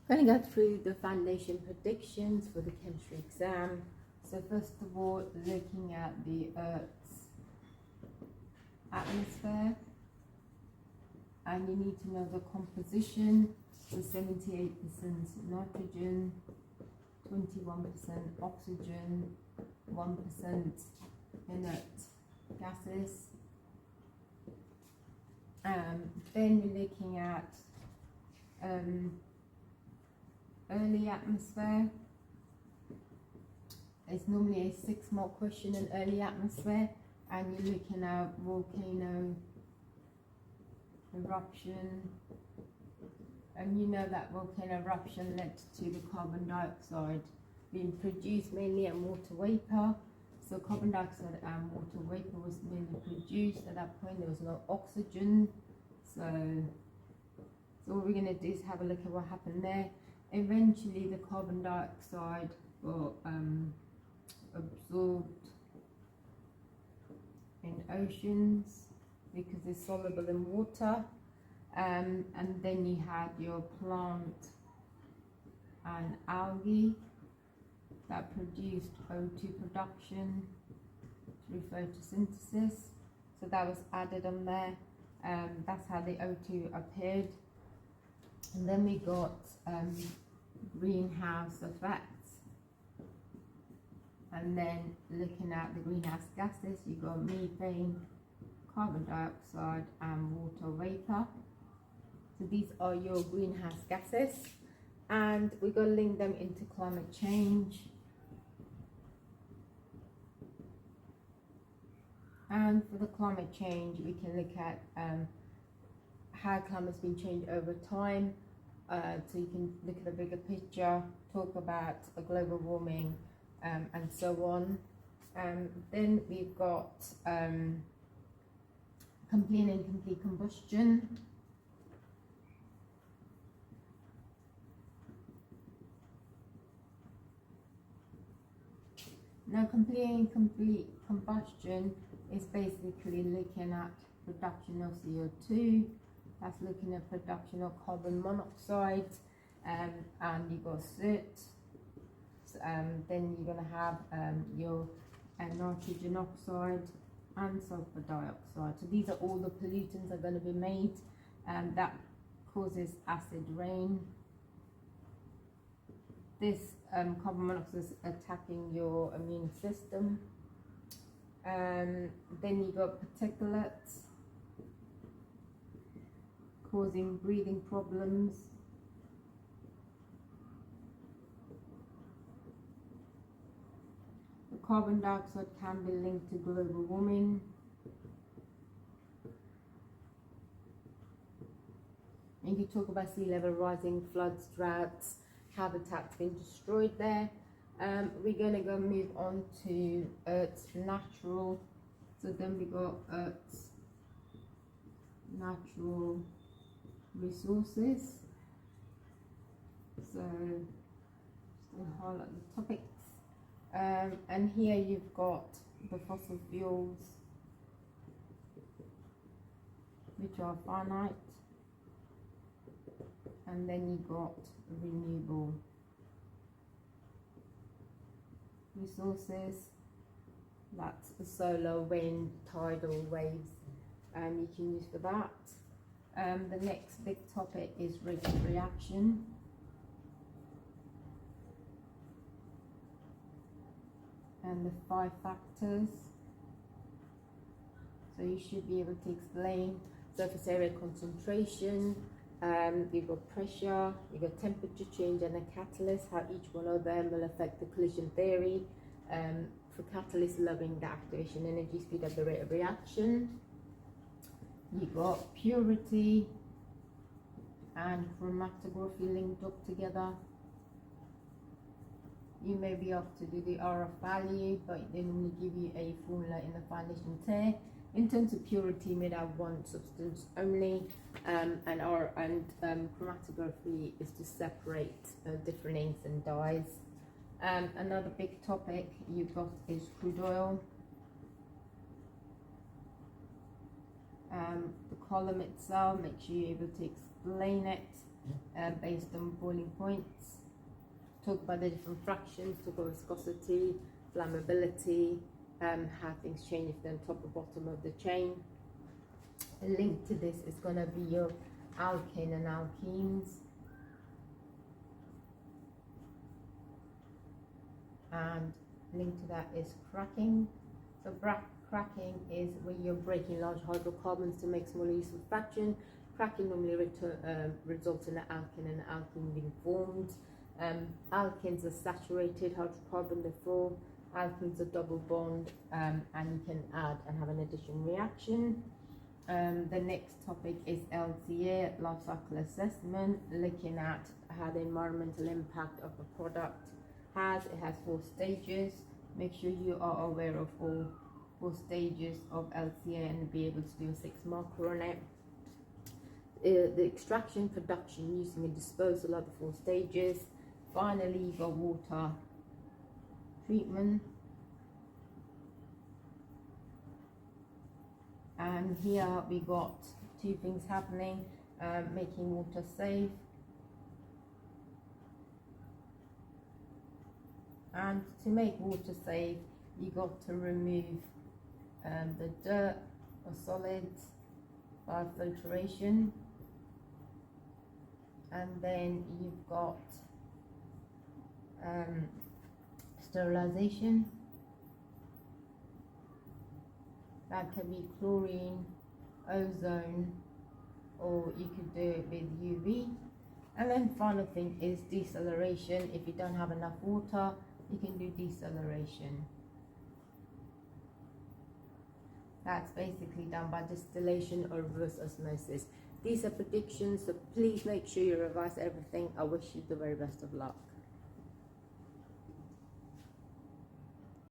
Going to go through the foundation predictions for the chemistry exam. So first of all, looking at the Earth's atmosphere, and you need to know the composition. So 78% nitrogen, 21% oxygen, 1% inert gases. Then you're looking at early atmosphere. It's normally a 6-mark question in early atmosphere, and you're looking at volcano eruption, and you know that volcano eruption led to the carbon dioxide being produced mainly and water vapor. So carbon dioxide and water vapor was mainly produced. At that point there was no oxygen, so what we're going to do is have a look at what happened there. Eventually the carbon dioxide got absorbed in oceans because it's soluble in water, and then you had your plant and algae that produced O2 production through photosynthesis, so that was added on there. That's how the O2 appeared. And then we got greenhouse effects, and then looking at the greenhouse gases, you got methane, carbon dioxide and water vapor. So these are your greenhouse gases, and we're going to link them into climate change. And for the climate change, we can look at how climate's been changed over time. So you can look at the bigger picture, talk about global warming, and so on. Then we've got complete and incomplete combustion. Now, complete and incomplete combustion is basically looking at production of CO2. That's looking at production of carbon monoxide, and you got soot. Then you're going to have your nitrogen oxide and sulfur dioxide. So these are all the pollutants that are going to be made, and that causes acid rain. This carbon monoxide is attacking your immune system. Then you got particulates causing breathing problems. The carbon dioxide can be linked to global warming. And you talk about sea level rising, floods, droughts, habitats being destroyed there. We're going to go move on to Earth's natural. So then we got Earth's natural resources. So just highlight the topics. And here you've got the fossil fuels, which are finite, and then you got renewable resources. That's the solar, wind, tidal waves, you can use for that. The next big topic is rate of reaction. And the 5 factors. So you should be able to explain surface area concentration, you've got pressure, you've got temperature change and a catalyst, how each one of them will affect the collision theory. For catalyst, loving the activation energy, speed up the rate of reaction. You've got purity and chromatography linked up together. You may be asked to do the RF value, but they normally give you a formula in the foundation tier. In terms of purity, made out of one substance only, and chromatography is to separate different inks and dyes. Another big topic you've got is crude oil. The column itself, make sure you're able to explain it. based on boiling points. Talk about the different fractions, talk about viscosity, flammability, how things change if they're on top or bottom of the chain. A link to this is going to be your alkane and alkenes. And link to that is cracking. So cracking is when you're breaking large hydrocarbons to make smaller useful fraction. Cracking normally results in an alkane and an alkene being formed. Alkenes are saturated hydrocarbon, therefore alkenes are double bond, and you can add and have an addition reaction. The next topic is LCA, life cycle assessment, looking at how the environmental impact of a product has. It has 4 stages. Make sure you are aware of all 4 stages of LCA and be able to do a 6 marker on it. The extraction, production, using and disposal of the 4 stages. Finally, you got water treatment. And here we got 2 things happening, making water safe. And to make water safe, you got to remove the dirt or solids by filtration. And then you've got sterilization. That can be chlorine, ozone, or you could do it with UV. And then final thing is deceleration. If you don't have enough water, you can do deceleration. That's basically done by distillation or reverse osmosis. These are predictions, so please make sure you revise everything. I wish you the very best of luck.